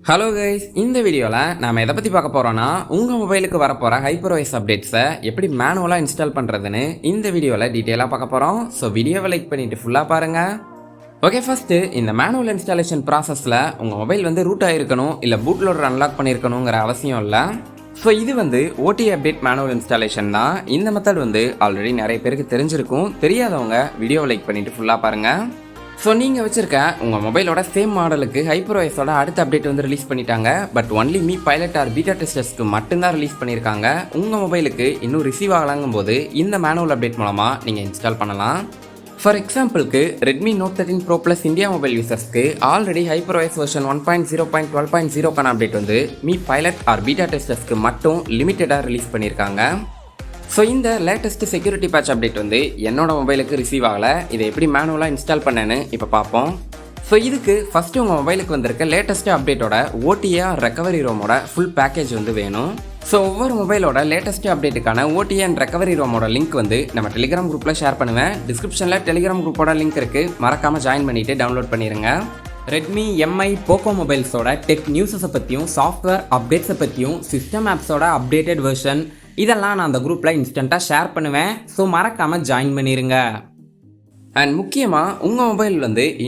Hello guys, இந்த வீடியோவில் நாம் எதை பற்றி பார்க்க போகிறோன்னா உங்கள் மொபைலுக்கு வரப்போகிற HyperOS அப்டேட்ஸை எப்படி மேனுவலாக இன்ஸ்டால் பண்ணுறதுன்னு இந்த வீடியோவில் டீட்டெயிலாக பார்க்க போகிறோம். ஸோ வீடியோவை லைக் பண்ணிவிட்டு ஃபுல்லாக பாருங்கள். ஓகே, ஃபஸ்ட்டு இந்த மேனுவல் இன்ஸ்டாலேஷன் ப்ராசஸில் உங்கள் மொபைல் ரூட் ஆகிருக்கணும் இல்லை பூட் லோடர் அன்லாக் பண்ணியிருக்கணுங்கிற அவசியம் இல்லை. ஸோ இது OTA அப்டேட் மேனுவல் இன்ஸ்டாலேஷன் தான். இந்த மெத்தட் ஆல்ரெடி நிறைய பேருக்கு தெரிஞ்சிருக்கும். தெரியாதவங்க வீடியோவை லைக் பண்ணிவிட்டு ஃபுல்லாக பாருங்கள். ஸோ நீங்கள் வச்சுருக்க உங்கள் மொபைலோட சேம் மாடலுக்கு HyperOSோட அடுத்த அப்டேட் ரிலீஸ் பண்ணிட்டாங்க. But only Mi pilot or beta டெஸ்டர்ஸ்க்கு மட்டும்தான் ரிலீஸ் பண்ணியிருக்காங்க. உங்கள் மொபைலுக்கு இன்னும் ரிசீவ் ஆகலாங்கும் போது இந்த மேனுவல் அப்டேட் மூலமாக நீங்கள் இன்ஸ்டால் பண்ணலாம். ஃபார் எக்ஸாம்பிளுக்கு Redmi Note 13 Pro Plus India mobile யூசர்ஸ்க்கு ஆல்ரெடி HyperOS வெர்ஷன் 1.0.12.0க்கான update Mi pilot or beta டெஸ்டர்ஸ்க்கு மட்டும் லிமிட்டடாக ரிலீஸ் பண்ணியிருக்காங்க. ஸோ இந்த லேட்டஸ்ட் செக்யூரிட்டி பேட்ச் அப்டேட் என்னோட மொபைலுக்கு ரிசீவ் ஆகலை. இதை எப்படி மேனுவலாக இன்ஸ்டால் பண்ணேன்னு இப்போ பார்ப்போம். ஸோ இதுக்கு ஃபஸ்ட்டு உங்கள் மொபைலுக்கு வந்திருக்க லேட்டஸ்ட் அப்டேட்டோட OTA ரெக்கவரி ரோமோட ஃபுல் பேக்கேஜ் வேணும். ஸோ ஒவ்வொரு மொபைலோட லேட்டஸ்ட் அப்டேட்டுக்கான OTA அண்ட் ரெக்கவரி ரோமோட லிங்க் நம்ம டெலிகிராம் குரூப்பில் ஷேர் பண்ணுவேன். டிஸ்கிரிப்ஷனில் டெலிகிராம் குரூப்போட லிங்க் இருக்குது, மறக்காமல் ஜாயின் பண்ணிவிட்டு டவுன்லோட் பண்ணிடுங்க. ரெட்மி, எம்ஐ, போக்கோ மொபைல்ஸோட டெக் நியூஸஸை பற்றியும் சாஃப்ட்வேர் அப்டேட்ஸை பற்றியும் சிஸ்டம் ஆப்ஸோட அப்டேட்டட் வெர்ஷன் இதெல்லாம் நான் அந்த குரூப்பில் இன்ஸ்டண்ட்டாக ஷேர் பண்ணுவேன். ஸோ மறக்காமல் ஜாயின் பண்ணிடுங்க. அண்ட் முக்கியமாக உங்கள் மொபைல்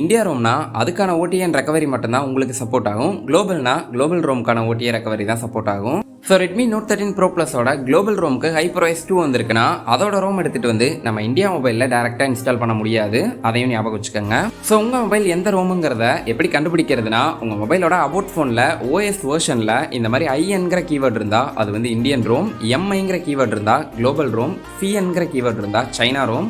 இந்தியா ரோம்னா அதுக்கான OTA அண்ட் ரெக்கவரி மட்டும்தான் உங்களுக்கு சப்போர்ட் ஆகும். குளோபல்னா குளோபல் ரோம்க்கான OTA ரெக்கவரி தான் சப்போர்ட் ஆகும். ஸோ Redmi Note 13 Pro Plusஓட குளோபல் ரோமுக்கு HyperOS 2 வந்திருக்குன்னா அதோட ரோம் எடுத்துகிட்டு நம்ம இந்தியா மொபைலில் டேரெக்டாக இன்ஸ்டால் பண்ண முடியாது. அதையும் ஞாபகம் வச்சுக்கோங்க. ஸோ உங்கள் மொபைல் எந்த ரோமுங்கிறத எப்படி கண்டுபிடிக்கிறதுனா உங்கள் மொபைலோட அபவுட் ஃபோனில் OS வெர்ஷனில் இந்த மாதிரி ஐஎன்கிற கீவேர்டு இருந்தால் அது இந்தியன் ரோம், எம்ஐங்கிற கீவேர்டு இருந்தால் குளோபல் ரோம், சிஎன்கிற கீவேர்டு இருந்தால் சைனா ரோம்.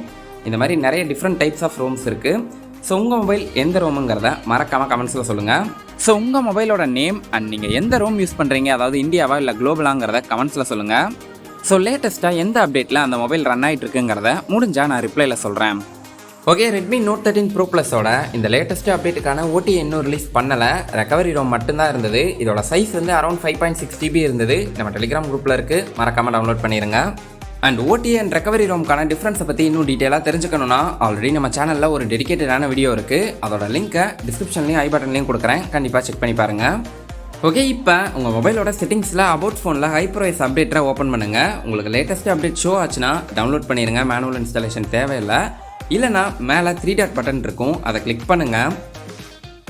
இந்த மாதிரி நிறைய டிஃப்ரெண்ட் டைப்ஸ் ஆஃப் ரோம்ஸ் இருக்குது. ஸோ உங்கள் மொபைல் எந்த ரோமுங்கிறத மறக்காமல் கமெண்ட்ஸில் சொல்லுங்கள். ஸோ உங்கள் மொபைலோட நேம் அண்ட் நீங்கள் எந்த ரோம் யூஸ் பண்ணுறீங்க, அதாவது இந்தியாவா இல்லை குளோபலாங்கிறத கமெண்ட்ஸில் சொல்லுங்கள். ஸோ லேட்டஸ்ட்டாக எந்த அப்டேட்டில் அந்த மொபைல் ரன் ஆகிட்டு இருக்குங்கிறத முடிஞ்சால் நான் ரிப்ளையில் சொல்கிறேன். ஓகே, Redmi Note 13 Pro Plusஓட இந்த லேட்டஸ்ட் அப்டேட்டுக்கான OTA இன்னும் ரிலீஸ் பண்ணலை. ரெக்கவரி ரோம் மட்டும்தான் இருந்தது. இதோட சைஸ் அரௌண்ட் 5.6 GB இருந்தது. நம்ம டெலிகிராம் குரூப்பில் இருக்குது, மறக்காமல் டவுன்லோட் பண்ணிடுங்க. அண்ட் OTA அண்ட் ரெக்கவரி ரோம்க்கான டிஃப்ரென்ஸை பற்றி இன்னும் டீட்டெயிலாக தெரிஞ்சுக்கணுன்னா ஆல்ரெடி நம்ம சேனலில் ஒரு டெடிகேட்டடான வீடியோ இருக்குது. அதோட லிங்க்கை டிஸ்கிரிப்ஷன்லேயும் ஐ பட்டன்லேயும் கொடுக்குறேன், கண்டிப்பாக செக் பண்ணி பாருங்கள். ஓகே, இப்போ உங்கள் மொபைலோட செட்டிங்ஸில் அபவுட் ஃபோனில் HyperOS அப்டேட்டை ஓப்பன் பண்ணுங்கள். உங்களுக்கு லேட்டஸ்ட் அப்டேட் ஷோ ஆச்சுன்னா டவுன்லோட் பண்ணிடுங்க. மேனுவல் இன்ஸ்டாலேஷன் தேவையில்லை. இல்லைனா மேலே 3 டாட் பட்டன் இருக்கும், அதை கிளிக் பண்ணுங்கள்.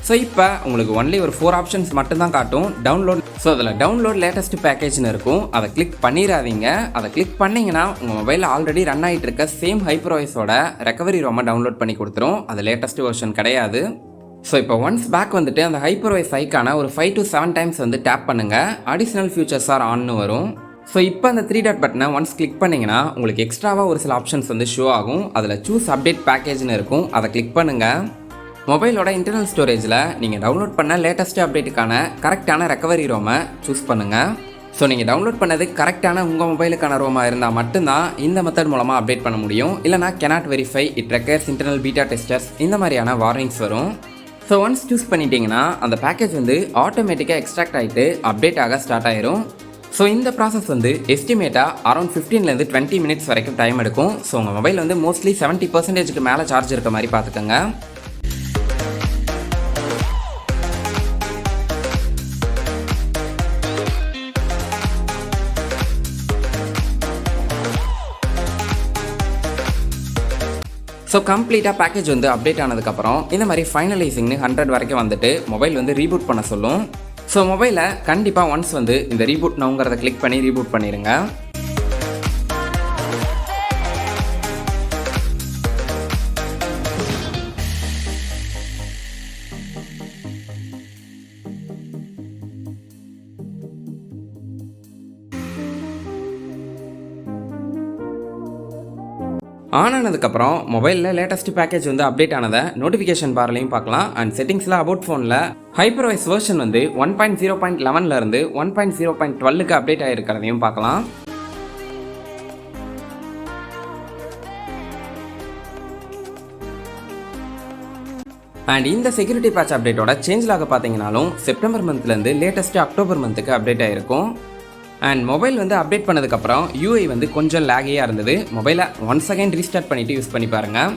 ஸோ இப்போ உங்களுக்கு ஒன்லி ஒரு 4 ஆப்ஷன்ஸ் மட்டும்தான் காட்டும். டவுன்லோட். ஸோ அதில் டவுன்லோட் லேட்டஸ்ட் பேக்கேஜ்னு இருக்கும், அதை கிளிக் பண்ணிடாதீங்க. அதை கிளிக் பண்ணிங்கன்னா உங்கள் மொபைலில் ஆல்ரெடி ரன் ஆகிட்டு இருக்க சேம் HyperOSஓட ரெக்கவரி ரோமை டவுன்லோட் பண்ணி கொடுத்துரும். அது லேட்டஸ்ட் வெர்ஷன் கிடையாது. ஸோ இப்போ ஒன்ஸ் பேக் அந்த HyperOS ஐக்கான ஒரு 5 to 7 டைம்ஸ் டேப் பண்ணுங்கள். அடிஷ்னல் ஃபியூச்சர்ஸ் ஆர் ஆன்னு வரும். ஸோ இப்போ அந்த 3 டாட் பட்டனை ஒன்ஸ் கிளிக் பண்ணிங்கன்னா உங்களுக்கு எக்ஸ்ட்ராவாக ஒரு சில ஆப்ஷன்ஸ் ஷோ ஆகும். அதில் சூஸ் அப்டேட் பேக்கேஜ்னு இருக்கும், அதை கிளிக் பண்ணுங்கள். மொபைலோட இன்டர்னல் ஸ்டோரேஜில் நீங்கள் டவுன்லோட் பண்ண லேட்டஸ்ட் அப்டேட்டுக்கான கரெக்டான ரெக்கவரி ரோமை சூஸ் பண்ணுங்கள். ஸோ நீங்கள் டவுன்லோட் பண்ணது கரெக்டான உங்கள் மொபைலுக்கான ரோமாக இருந்தால் மட்டும்தான் இந்த மெத்தட் மூலமாக அப்டேட் பண்ண முடியும். இல்லைனா cannot verify, it requires internal beta testers இந்த மாதிரியான வார்னிங்ஸ் வரும். ஸோ ஒன்ஸ் சூஸ் பண்ணிட்டீங்கன்னா அந்த பேக்கேஜ் ஆட்டோமேட்டிக்காக எக்ஸ்ட்ராக்ட் ஆகிட்டு அப்டேட் ஆக ஸ்டார்ட் ஆயிரும். ஸோ இந்த ப்ராசஸ் எஸ்டிமேட்டாக அரௌண்ட் 15 to 20 மினிட்ஸ் வரைக்கும் டைம் எடுக்கும். ஸோ உங்கள் மொபைல் மோஸ்ட்லி 70% மேலே சார்ஜ் இருக்க மாதிரி பார்த்துக்கோங்க. ஸோ கம்ப்ளீட்டாக பேக்கேஜ் அப்டேட் ஆனதுக்கப்புறம் இந்த மாதிரி ஃபைனலைசிங்னு 100 வரைக்கும் மொபைல் ரீபூட் பண்ண சொல்லும். ஸோ மொபைலை கண்டிப்பாக ஒன்ஸ் இந்த ரீபூட் நவுங்கிறத கிளிக் பண்ணி ரீபூட் பண்ணிடுங்க. ஆன் ஆனதுக்கப்புறம் மொபைலில் லேட்டஸ்ட் பேக்கேஜ் அப்டேட் ஆனதை நோட்டிஃபிகேஷன் பார்லையும் பார்க்கலாம். அண்ட் செட்டிங்ஸில் அபவுட் ஃபோனில் HyperOS வெர்ஷன் 1.0.11 1.0.12க்கு அப்டேட் ஆகிருக்கிறதையும் பார்க்கலாம். அண்ட் இந்த செக்யூரிட்டி பேட்ச் அப்டேட்டோட சேஞ்ச் லாக பார்த்தீங்கன்னாலும் செப்டம்பர் மந்த்லேருந்து லேட்டஸ்ட்டு அக்டோபர் மந்த்துக்கு அப்டேட் ஆகிருக்கும். அண்ட் மொபைல் அப்டேட் பண்ணதுக்கப்புறம் UI கொஞ்சம் லேகியாக இருந்தது. மொபைலை ஒன்ஸ் அகைன் ரீஸ்டார்ட் பண்ணிவிட்டு யூஸ் பண்ணி பாருங்கள்.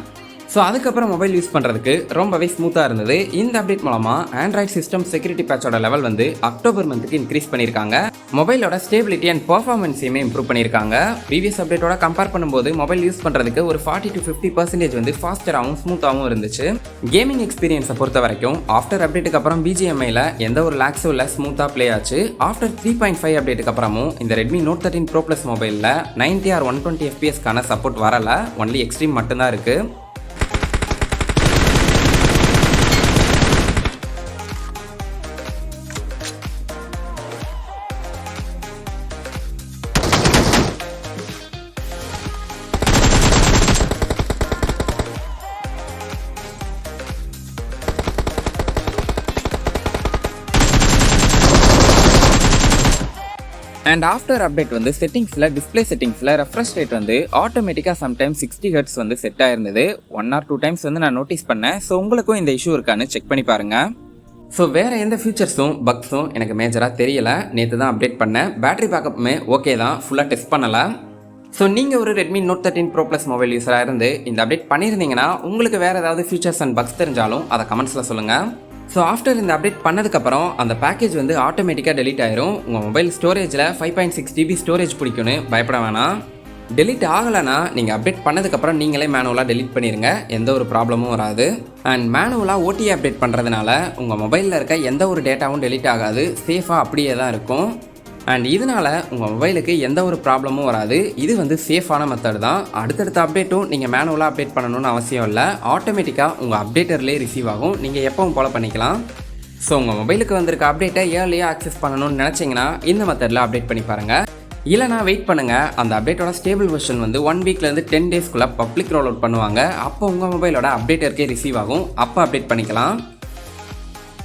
ஸோ அதுக்கப்புறம் மொபைல் யூஸ் பண்ணுறதுக்கு ரொம்பவே ஸ்மூத்தாக இருந்தது. இந்த அப்டேட் மூலமாக ஆண்ட்ராய்ட் சிஸ்டம் செக்யூரிட்டி பேட்சோட லெவல் வந்து அக்டோபர் மந்த்துக்கு இன்க்ரீஸ் பண்ணியிருக்காங்க. மொபைலோட ஸ்டேபிலிட்டி அண்ட் பர்ஃபார்மன்ஸையுமே இம்ப்ரூவ் பண்ணியிருக்காங்க. ப்ரீவியஸ் அப்டேட்டோட கம்பேர் பண்ணும்போது மொபைல் யூஸ் பண்ணுறதுக்கு ஒரு 40 to 50% வந்து ஃபாஸ்டராகவும் ஸ்மூத்தாகவும் இருந்துச்சு. கேமிங் எக்ஸ்பீரியன்ஸை பொறுத்த வரைக்கும் ஆஃப்டர் அப்டேட்டுக்கு அப்புறம் பிஜிஎம்ஐயில் எந்த ஒரு லேக்ஸும் இல்லை, ஸ்மூத்தாக ப்ளே ஆச்சு. ஆஃப்டர் 3.5 அப்டேட்டுக்கு அப்புறமும் இந்த ரெட்மி நோட் 13 ப்ரோ ப்ளஸ் மொபைலில் 90 or 120 fps சப்போர்ட் வரல, ஒன்லி எக்ஸ்ட்ரீம் மட்டும்தான் இருக்குது. அண்ட் ஆஃப்டர் அப்டேட் வந்து செட்டிங்ஸில் டிஸ்பிளே செட்டிங்ஸில் ரெஃப்ரெஷ் ரேட் வந்து ஆட்டோமேட்டிக்காக சம்டைம்ஸ் 60 Hz வந்து செட் ஆயிருந்தது. 1 or 2 times வந்து நான் நோட்டீஸ் பண்ணேன். ஸோ உங்களுக்கும் இந்த இஷ்யூ இருக்கான்னு செக் பண்ணி பாருங்கள். ஸோ வேறு எந்த ஃபீச்சர்ஸும் பக்ஸும் எனக்கு மேஜராக தெரியலை. நேற்று தான் அப்டேட் பண்ணேன். பேட்டரி பேக்கப்புமே ஓகே தான், ஃபுல்லாக டெஸ்ட் பண்ணலை. ஸோ நீங்கள் ஒரு Redmi Note 13 Pro Plus mobile யூஸராக இருந்து இந்த அப்டேட் பண்ணியிருந்தீங்கன்னா உங்களுக்கு வேறு ஏதாவது ஃபீச்சர்ஸ் அண்ட் பக்ஸ் தெரிஞ்சாலும் அதை கமெண்ட்ஸில் சொல்லுங்கள். ஸோ ஆஃப்டர் இந்த அப்டேட் பண்ணதுக்கப்புறம் அந்த பேக்கேஜ் வந்து ஆட்டோமேட்டிக்காக டெலீட் ஆயிரும். உங்கள் மொபைல் ஸ்டோரேஜில் 5.6 GB ஸ்டோரேஜ் பிடிக்கும்னு பயப்பட வேணாம். டெலீட் ஆகலைன்னா நீங்கள் அப்டேட் பண்ணதுக்கப்புறம் நீங்களே மேனுவலாக டெலீட் பண்ணிடுங்க, எந்த ஒரு ப்ராப்ளமும் வராது. அண்ட் மேனுவலாக OTA அப்டேட் பண்ணுறதுனால உங்கள் மொபைலில் இருக்க எந்த ஒரு டேட்டாவும் டெலீட் ஆகாது, சேஃபாக அப்படியே தான் இருக்கும். அண்ட் இதனால் உங்கள் மொபைலுக்கு எந்த ஒரு ப்ராப்ளமும் வராது. இது வந்து சேஃபான மெத்தட் தான். அடுத்தடுத்த அப்டேட்டும் நீங்கள் மேனுவலாக அப்டேட் பண்ணணும்னு அவசியம் இல்லை, ஆட்டோமேட்டிக்காக உங்கள் அப்டேட்டர்லேயே ரிசீவ் ஆகும். நீங்கள் எப்பவும் ஃபாலோ பண்ணிக்கலாம். ஸோ உங்கள் மொபைலுக்கு வந்திருக்க அப்டேட்டை ஏர்லியாக ஆக்சஸ் பண்ணணும்னு நினச்சிங்கன்னா இந்த மெத்தடில் அப்டேட் பண்ணி பாருங்கள். இல்லைனா வெயிட் பண்ணுங்கள். அந்த அப்டேட்டோட ஸ்டேபிள் வெர்ஷன் வந்து 1 weekலேருந்து 10 daysக்குள்ளே பப்ளிக் ரோல் அவுட் பண்ணுவாங்க. அப்போ உங்கள் மொபைலோட அப்டேட்டருக்கே ரிசீவ் ஆகும், அப்போ அப்டேட் பண்ணிக்கலாம்.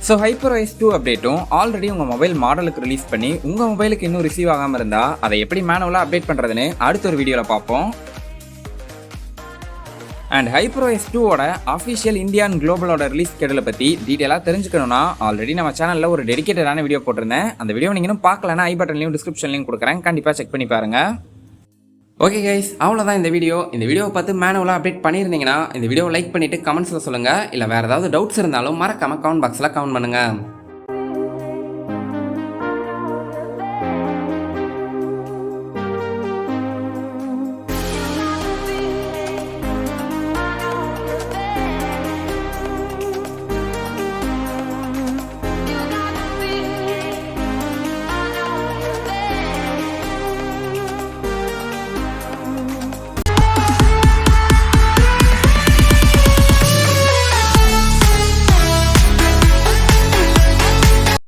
ஸோ HyperOS 2 அப்டேட்டும் ஆல்ரெடி உங்கள் மொபைல் மாடலுக்கு ரிலீஸ் பண்ணி உங்கள் மொபைலுக்கு இன்னும் ரிசீவ் ஆகாமல் இருந்தால் அதை எப்படி மேனுவலாக அப்டேட் பண்ணுறதுன்னு அடுத்த ஒரு வீடியோவில் பார்ப்போம். அண்ட் HyperOS 2ஓட அஃபிஷியல் இந்தியா அண்ட் குளோபலோட ரிலீஸ் ஸ்கெடியூலை பற்றி டீட்டெயிலாக தெரிஞ்சுக்கணும்னா ஆல்ரெடி நம்ம சேனலில் ஒரு டெடிகேட்டடான வீடியோ போட்டிருந்தேன். அந்த வீடியோ நீங்கள் இன்னும் பார்க்கலன்னா ஐ பட்டன்லையும் டிஸ்கிரிப்ஷன்லையும் கொடுக்குறேன், கண்டிப்பாக செக் பண்ணி பாருங்கள். ஓகே கைஸ், அவ்வளோதான் இந்த வீடியோவை பார்த்து மேனுவலாக அப்டேட் பண்ணியிருந்தீங்கன்னா இந்த வீடியோவை லைக் பண்ணிவிட்டு கமெண்ட்ஸில் சொல்லுங்கள். இல்லை வேறு ஏதாவது டவுட்ஸ் இருந்தாலும் மறக்காமல் கமெண்ட் பாக்ஸில் கமெண்ட் பண்ணுங்கள்.